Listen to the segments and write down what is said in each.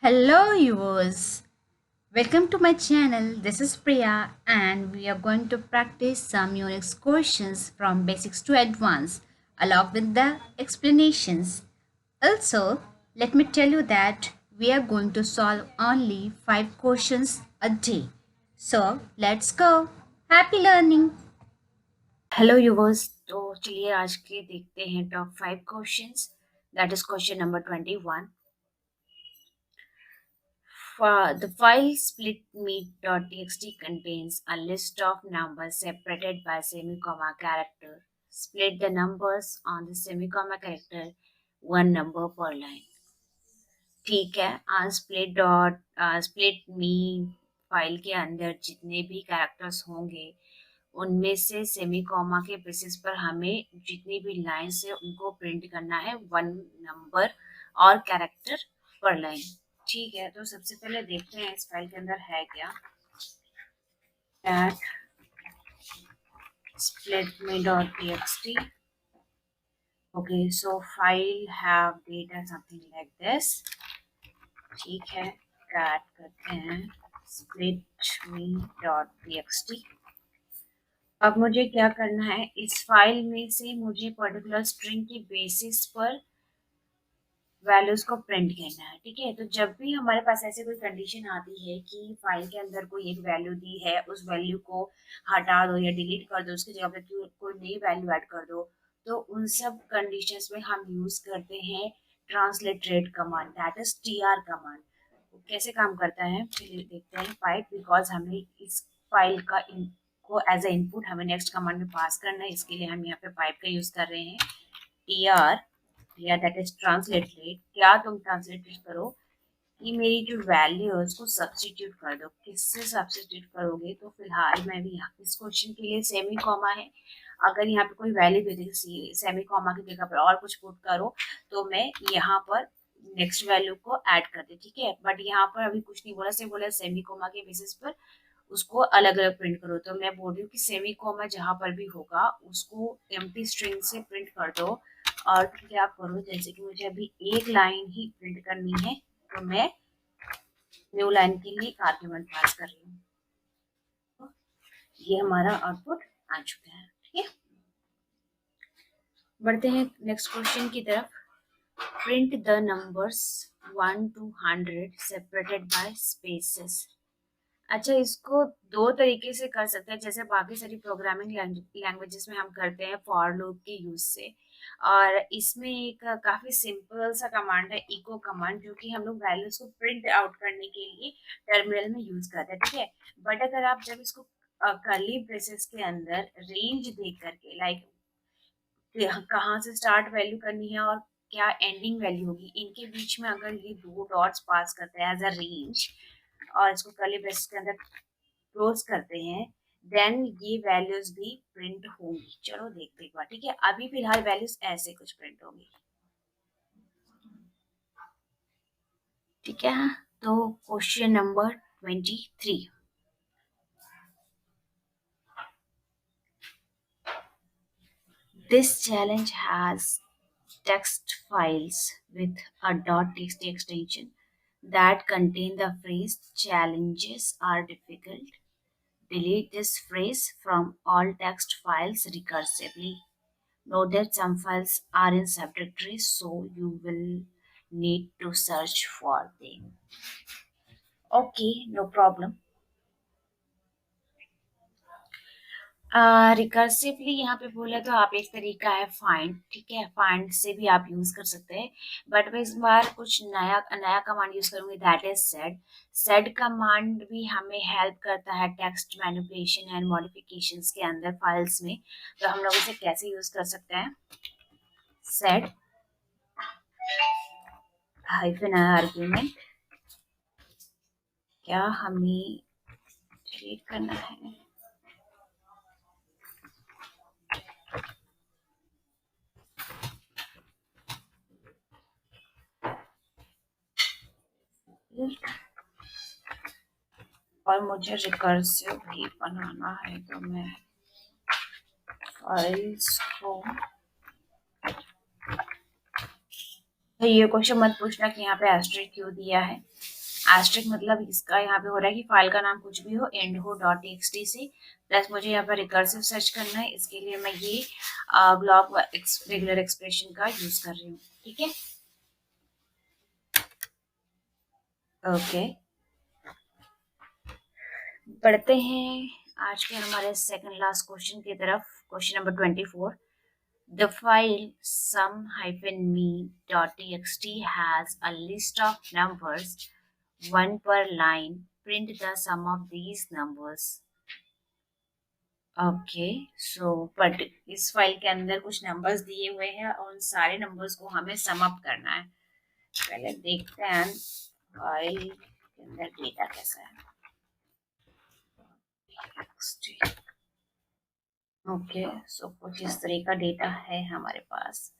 Hello, viewers. Welcome to my channel. This is Priya, and we are going to practice some Unix questions from basics to advanced, along with the explanations. Also, let me tell you that we are going to solve only 5 questions a day. So, let's go. Happy learning. Hello yours. तो चलिए आज के देखते हैं top 5 questions. That is question number 21। The file splitmeat.txt contains a list of numbers separated by semi-comma character. Split the numbers on the semi-comma character one number per line. ठीक है। Split मी file के अंदर जितने भी characters होंगे उनमें से semi comma के बेसिस पर हमें जितनी भी लाइन्स है उनको प्रिंट करना है वन नंबर और कैरेक्टर पर लाइन। ठीक है, तो सबसे पहले देखते हैं इस फाइल के अंदर है क्या। At splitme.txt। Okay, so file have data something like this. ठीक है, कैट करते हैं splitme.txt। अब मुझे क्या करना है, इस फाइल में से मुझे पर्टिकुलर स्ट्रिंग की बेसिस पर वैल्यूज को प्रिंट करना है। ठीक है, तो जब भी हमारे पास ऐसे कोई कंडीशन आती है कि फाइल के अंदर कोई एक वैल्यू दी है, उस वैल्यू को हटा दो या डिलीट कर दो, उसकी जगह पे कोई नई वैल्यू ऐड कर दो, तो उन सब कंडीशंस में हम यूज करते हैं transliterate command, that is TR command. वो कैसे काम करता है चलिए देखते हैं। पाइप, बिकॉज हमें इस फाइल को एज ए इनपुट हमें नेक्स्ट कमांड में पास करना है, इसके लिए हम यहाँ पे पाइप का यूज कर रहे हैं। टीआर या दैट इज ट्रांसलेटरेट। क्या तुम ट्रांसलेट करो कि मेरी जो वैल्यू है उसको सब्स्टिट्यूट कर दो। किससे सब्स्टिट्यूट करोगे, तो फिलहाल मैं भी यहाँ इस क्वेश्चन के लिए सेमी कॉमा है, अगर यहाँ पे कोई value they the semi comma की जगह पर और कुछ पुट करो तो मैं यहाँ पर नेक्स्ट वैल्यू को ऐड कर दे। ठीक है, बट यहाँ पर अभी कुछ नहीं बोला, सिर्फ बोला सेमी कॉमा के बेसिस पर उसको अलग अलग प्रिंट करो। तो मैं बोल रही हूँ कि सेमी कॉमा जहाँ पर भी होगा उसको एम्प्टी स्ट्रिंग से प्रिंट कर दो। और क्या करो, जैसे कि मुझे अभी एक लाइन ही प्रिंट करनी है तो मैं न्यू लाइन के लिए आर्ग्यूमेंट पास कर रही हूँ। तो ये हमारा आउटपुट आ चुका है। ठीक है, बढ़ते हैं नेक्स्ट क्वेश्चन की तरफ। Print the numbers 1 to 100 separated by spaces. अच्छा, इसको दो तरीके से कर सकते हैं, जैसे बाकी सारी प्रोग्रामिंग लैंग्वेजेस में हम करते हैं फॉर लूप के यूज से। और इसमें एक काफी सिंपल सा कमांड है, इको कमांड, जो कि हम लोग वैल्यूज को प्रिंट आउट करने के लिए टर्मिनल में यूज करते हैं। ठीक है, बट अगर आप जब इसको कर्ली ब्रेसेस के अंदर रेंज देख करके, लाइक कहाँ से स्टार्ट वैल्यू करनी है और क्या एंडिंग वैल्यू होगी, इनके बीच में अगर ये दो डॉट्स पास करते हैं एज अ रेंज और इसको कर्ली ब्रेसेस के अंदर क्लोज करते हैं, देन ये वैल्यूज भी प्रिंट होंगी। चलो देखते एक बार। ठीक है, अभी फिलहाल वैल्यूज ऐसे कुछ प्रिंट होंगी। ठीक है, तो question number 23। This challenge has text files with a .txt extension that contain the phrase challenges are difficult. Delete this phrase from all text files recursively. Note that some files are in subdirectories, so you will need to search for them. Okay, no problem. Recursively यहाँ पे बोला तो आप एक तरीका है find. ठीक है, फाइंड से भी आप यूज कर सकते हैं, बट मैं इस बार कुछ नया नया कमांड यूज करूंगी, that is said. Said command भी हमें हेल्प करता है टेक्स्ट मैनिपुलेशन एंड मॉडिफिकेशंस के अंदर फाइल्स में। तो हम लोग इसे कैसे यूज कर सकते हैं, सेड हाइफन आर्ग्यूमेंट, क्या हमें डिलीट करना है, और मुझे रिकर्सिव भी बनाना है, तो मैं फाइल्स को, तो ये क्वेश्चन मत पूछना कि यहाँ पे एस्ट्रिक क्यों दिया है, एस्ट्रिक मतलब इसका यहाँ पे हो रहा है कि फाइल का नाम कुछ भी हो, एंड हो डॉट टीएक्सटी से, प्लस मुझे यहाँ पर रिकर्सिव सर्च करना है, इसके लिए मैं ये ग्लॉब रेगुलर एक्सप्रेशन का यूज कर रही हूँ। ठीक है, ओके, बढ़ते हैं आज के हमारे सेकंड लास्ट क्वेश्चन की तरफ। Question number 24, the file sum-me.txt has a list of numbers, one per line. Print the sum of these numbers. Okay, so but इस फाइल के अंदर कुछ नंबर्स दिए हुए हैं और उन सारे नंबर्स को हमें सम अप करना है। पहले देखते हैं फाइल के अंदर डेटा कैसा है। ओके, सो कुछ इस तरह का डेटा है हमारे पास।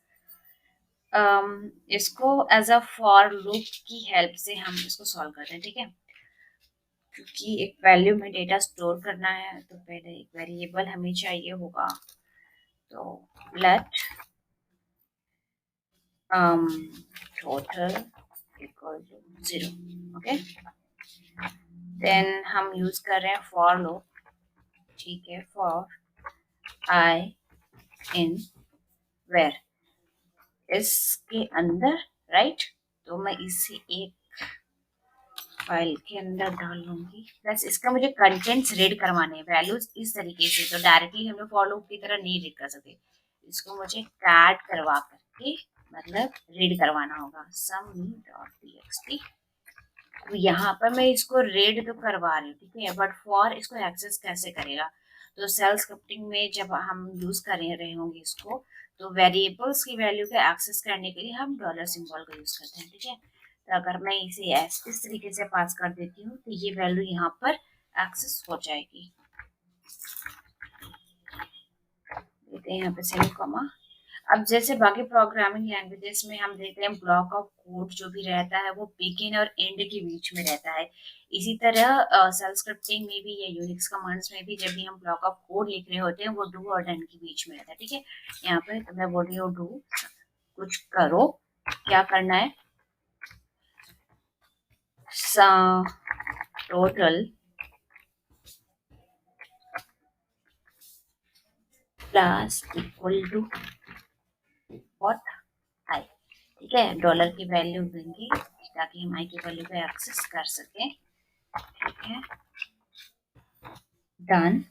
इसको एज अ फॉर लूप की हेल्प से हम इसको सॉल्व करते हैं। ठीक है, क्योंकि एक वैल्यू में डेटा स्टोर करना है तो पहले एक वेरिएबल हमें चाहिए होगा। तो let total equal to 0. Okay, then हम यूज कर रहे हैं फॉर लूप। ठीक है, फॉर आई इन वेर, इसके अंदर, राइट। तो मैं इसे एक फाइल के अंदर डाल लूंगी, प्लस इसका मुझे कंटेंट्स रीड करवाने हैं, वैल्यूज इस तरीके से, तो डायरेक्टली हमें फॉर लूप की तरह नहीं रीड कर सकते, इसको मुझे कैट करवा करके मतलब रीड करवाना होगा। सम डॉट टीएक्सटी, यहाँ पर मैं इसको रीड तो करवा रही हूँ, ठीक है, बट फॉर इसको एक्सेस कैसे करेगा। तो सेल स्क्रिप्टिंग में जब हम यूज कर रहे होंगे इसको, तो वेरिएबल्स की वैल्यू को एक्सेस करने के लिए हम डॉलर सिंबल का यूज करते हैं। ठीक है, तो अगर मैं इसे इस तरीके से पास कर देती हूँ तो ये वैल्यू यहाँ पर एक्सेस हो जाएगी। देते हैं यहाँ पे सेमी कॉमा। अब जैसे बाकी प्रोग्रामिंग लैंग्वेजेस में हम देखते हैं ब्लॉक ऑफ कोड जो भी रहता है वो बिगिन और एंड के बीच में रहता है, इसी तरह सेल स्क्रिप्टिंग में भी या यूनिक्स कमांड्स में भी जब भी हम ब्लॉक ऑफ कोड लिख रहे होते हैं वो डू और डन के बीच में रहता है। ठीक है, यहाँ पे तो मैं बोल रही हूँ डू, कुछ करो, क्या करना है, total plus equal to what, I. ठीक है, डॉलर की वैल्यू देंगे ताकि हम आई की वैल्यू को एक्सेस कर सकें। ठीक है, डन।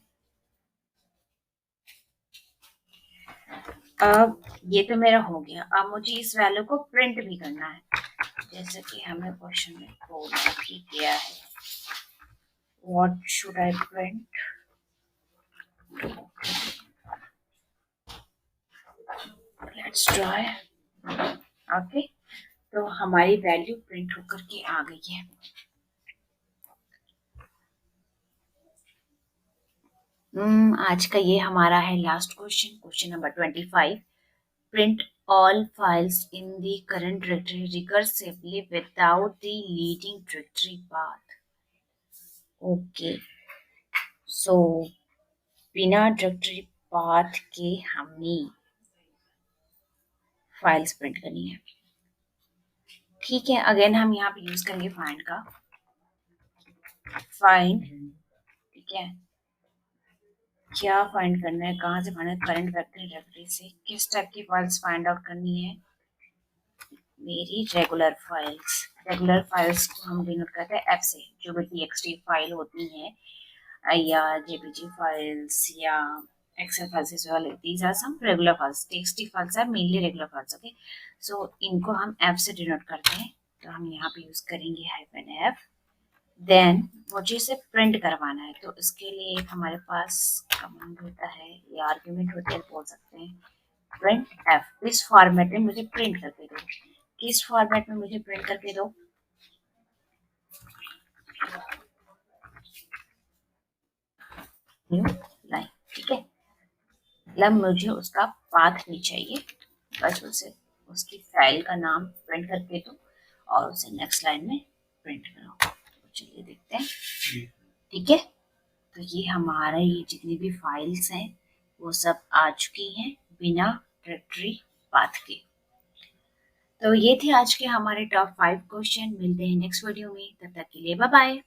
अब ये तो मेरा हो गया, अब मुझे इस वैल्यू को प्रिंट भी करना है, जैसे कि हमें क्वेश्चन में बोला भी किया है। What should I print, let's try. Okay, तो हमारी वैल्यू प्रिंट होकर के आ गई है। आज का ये हमारा है last question, question number 25। Print all files in the current directory recursively without the leading directory path. Okay, so बिना डायरेक्टरी पाथ के हमें फाइल्स प्रिंट करनी है। ठीक है, अगेन हम यहाँ पे यूज करेंगे फाइंड का, फाइंड। ठीक है, क्या फाइंड करना है, कहाँ से फाइंड है, करंट डायरेक्टरी से किस टाइप की फाइल्स फाइंड आउट करनी है, मेरी रेगुलर फाइल्स को हम डिनोट करते हैं एफ से, जो भी टीएक्सटी फाइल होती है या जेपीजी फाइल्स या Excel files as well. These are some regular files. TXT files are mainly regular files. Okay, so इनको हम एफ से डिनोट करते हैं, तो हम यहाँ पे यूज करेंगे -f। देन मुझे इसे प्रिंट करवाना है, तो इसके लिए एक हमारे पास कमांड होता है या आर्ग्यूमेंट होता है, बोल सकते हैं प्रिंट एफ। इस फॉर्मेट में मुझे प्रिंट करके दो, किस फॉर्मेट में मुझे प्रिंट करके दो, न्यू लाइन। ठीक है, मतलब मुझे उसका पाथ नहीं चाहिए, बस उसे उसकी फाइल का नाम प्रिंट करके दो और उसे नेक्स्ट लाइन में प्रिंट करो। तो चलिए देखते हैं। ठीक है, तो ये हमारा ये जितनी भी फाइल्स हैं वो सब आ चुकी हैं बिना डायरेक्टरी पाथ के। तो ये थे आज के हमारे टॉप 5 क्वेश्चन। मिलते हैं नेक्स्ट वीडियो में, तब तक के लिए बाय बाय।